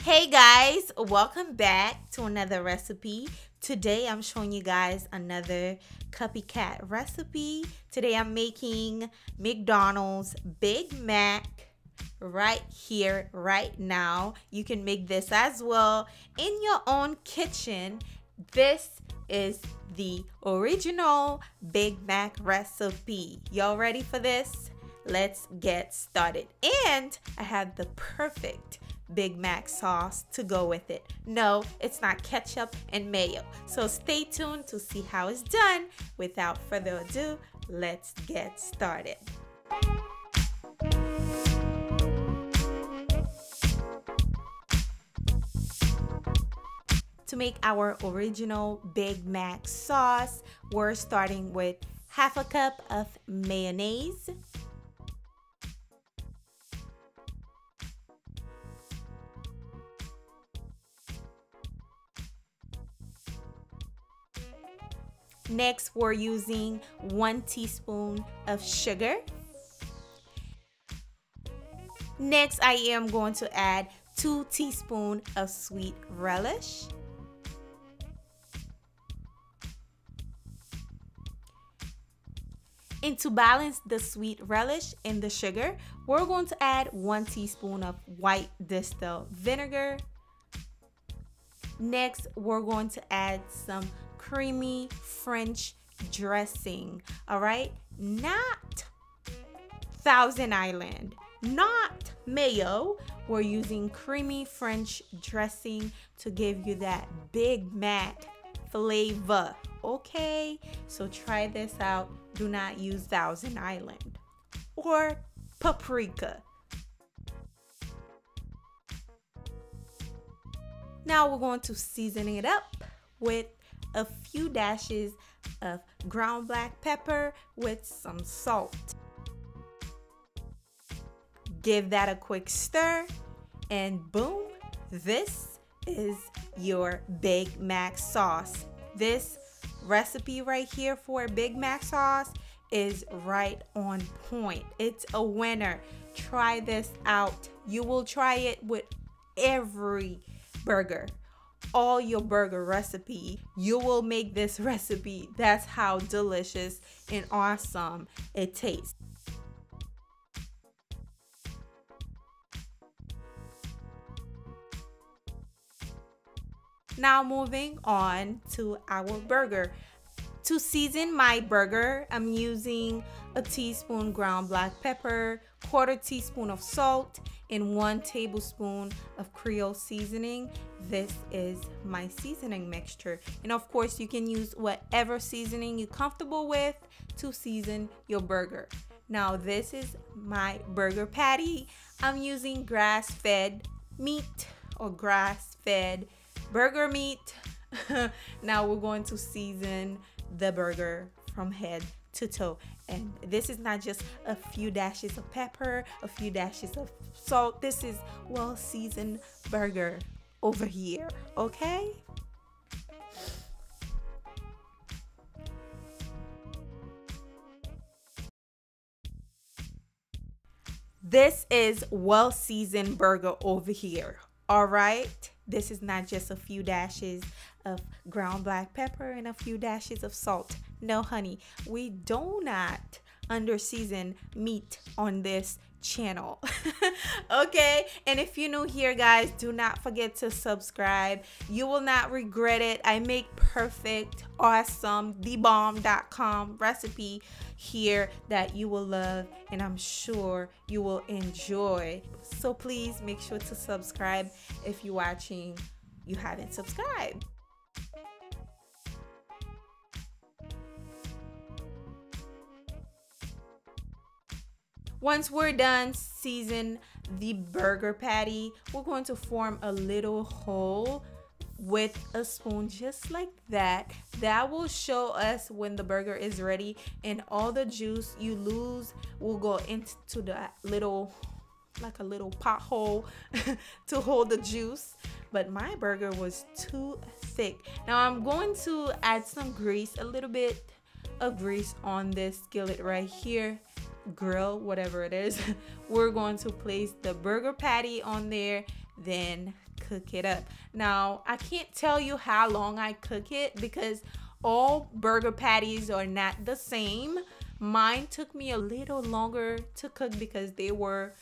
Hey guys, welcome back to another recipe. Today I'm showing you guys another copycat recipe. Today I'm making McDonald's Big Mac right here, right now. You can make this as well in your own kitchen. This is the original Big Mac recipe. Y'all ready for this? Let's get started. And I have the perfect Big Mac sauce to go with it. No, it's not ketchup and mayo. So stay tuned to see how it's done. Without further ado, let's get started. To make our original Big Mac sauce, we're starting with half a cup of mayonnaise, next, we're using 1 teaspoon of sugar. Next, I am going to add 2 teaspoons of sweet relish. And to balance the sweet relish and the sugar, we're going to add 1 teaspoon of white distilled vinegar. Next, we're going to add some creamy French dressing. All right, not Thousand Island, not mayo. We're using creamy French dressing to give you that Big Mac flavor. Okay, so try this out. Do not use Thousand Island or paprika. Now we're going to season it up with a few dashes of ground black pepper with some salt. Give that a quick stir and boom, this is your Big Mac sauce. This recipe right here for Big Mac sauce is right on point. It's a winner. Try this out. You will try it with every burger. All your burger recipe, you will make this recipe. That's how delicious and awesome it tastes. Now moving on to our burger. To season my burger, I'm using a teaspoon ground black pepper, 1/4 teaspoon of salt, and 1 tablespoon of Creole seasoning. This is my seasoning mixture. And of course, you can use whatever seasoning you're comfortable with to season your burger. Now, this is my burger patty. I'm using grass-fed meat or grass-fed burger meat. Now we're going to season the burger from head to toe, and this is not just a few dashes of pepper, a few dashes of salt. This is well seasoned burger over here. Okay, this is well seasoned burger over here. All right, this is not just a few dashes of ground black pepper and a few dashes of salt. No, honey, we do not under season meat on this channel. Okay, and if you're new here, guys, do not forget to subscribe. You will not regret it. I make perfect, awesome, thebomb.com recipe here that you will love, and I'm sure you will enjoy. So please make sure to subscribe if you're watching you haven't subscribed. Once we're done season the burger patty, we're going to form a little hole with a spoon just like that. That will show us when the burger is ready, and all the juice you lose will go into the little, like a little pothole to hold the juice. But my burger was too thick. Now I'm going to add some grease, a little bit of grease on this skillet right here, grill, whatever it is. We're going to place the burger patty on there, then cook it up. Now, I can't tell you how long I cook it because all burger patties are not the same. Mine took me a little longer to cook because they were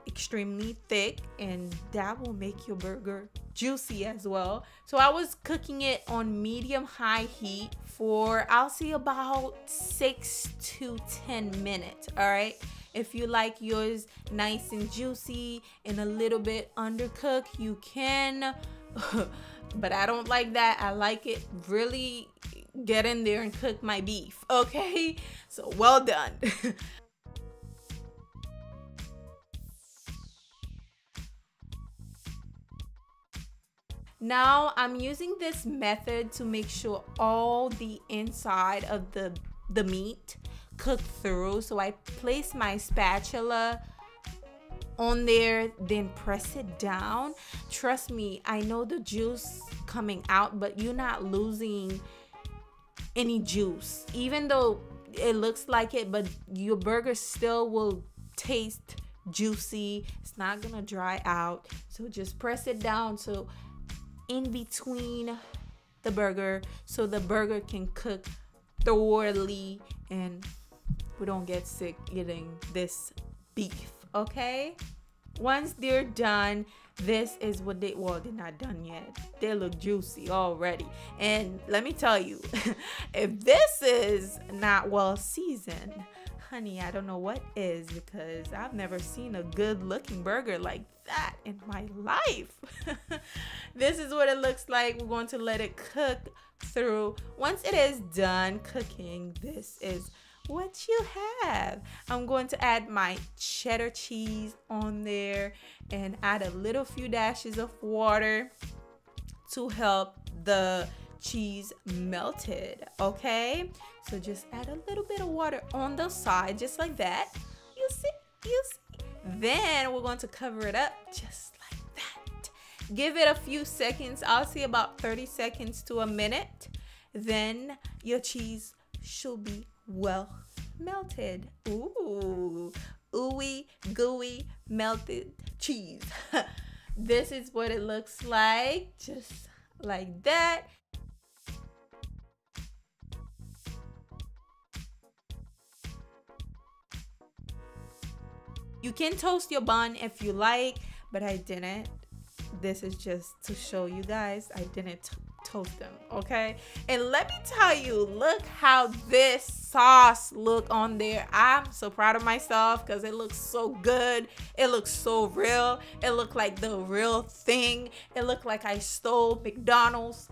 extremely thick, and that will make your burger juicy as well. So I was cooking it on medium high heat for, I'll say, about 6 to 10 minutes. All right, if you like yours nice and juicy and a little bit undercooked, you can but I don't like that. I like it really get in there and cook my beef. Okay, so well done. Now I'm using this method to make sure all the inside of the meat cooked through. So I place my spatula on there, then press it down. Trust me, I know the juice coming out, but you're not losing any juice. Even though it looks like it, but your burger still will taste juicy. It's not gonna dry out. So just press it down so in between the burger, so the burger can cook thoroughly and we don't get sick eating this beef. Okay, once they're done, this is what they, well, they're not done yet. They look juicy already. And let me tell you, if this is not well seasoned, honey, I don't know what is, because I've never seen a good looking burger like that in my life. This is what it looks like. We're going to let it cook through. Once it is done cooking, this is what you have. I'm going to add my cheddar cheese on there and add a little few dashes of water to help the cheese melted. Okay, so just add a little bit of water on the side, just like that. You see. Then we're going to cover it up just like that. Give it a few seconds. I'll say about 30 seconds to a minute. Then your cheese should be well melted. Ooh, ooey gooey melted cheese. This is what it looks like, just like that. You can toast your bun if you like, but I didn't. This is just to show you guys I didn't toast them, okay? And let me tell you, look how this sauce look on there. I'm so proud of myself because it looks so good. It looks so real. It looked like the real thing. It looked like I stole McDonald's.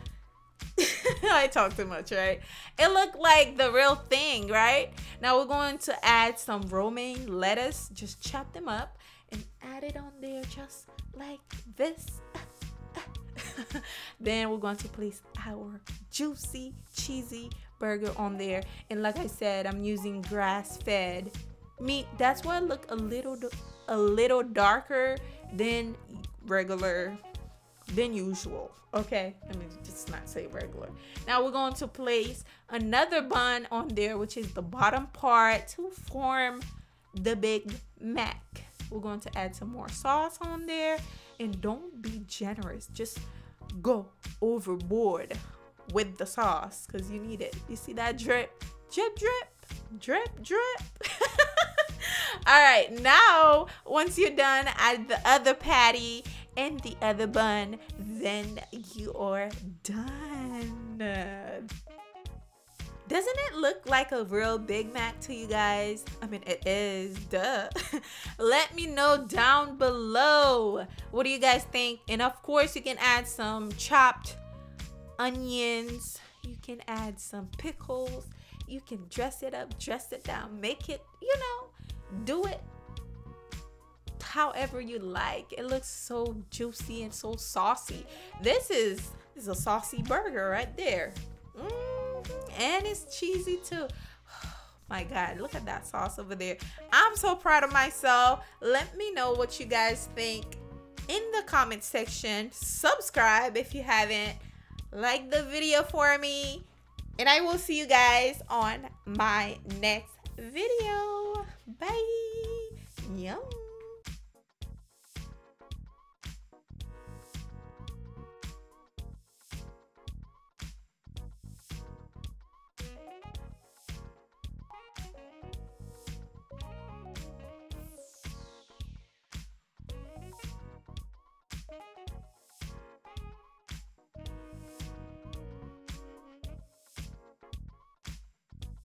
I talk too much, right? It looked like the real thing, right? Now we're going to add some romaine lettuce. Just chop them up and add it on there just like this. Then we're going to place our juicy, cheesy burger on there. And like I said, I'm using grass-fed meat. That's why it look a little darker than usual. Okay, let me just not say regular. Now we're going to place another bun on there, which is the bottom part, to form the Big Mac. We're going to add some more sauce on there, and don't be generous, just go overboard with the sauce because you need it. You see that drip, drip, drip, drip, drip. All right, now once you're done, add the other patty and the other bun, then you are done. Doesn't it look like a real Big Mac to you guys? I mean, it is, duh. Let me know down below. What do you guys think? And of course, you can add some chopped onions. You can add some pickles. You can dress it up, dress it down, make it, you know, do it however you like. It looks so juicy and so saucy. This is a saucy burger right there. And it's cheesy too. Oh my God, look at that sauce over there. I'm so proud of myself. Let me know what you guys think in the comment section. Subscribe if you haven't. Like the video for me. And I will see you guys on my next video. Bye. Yum.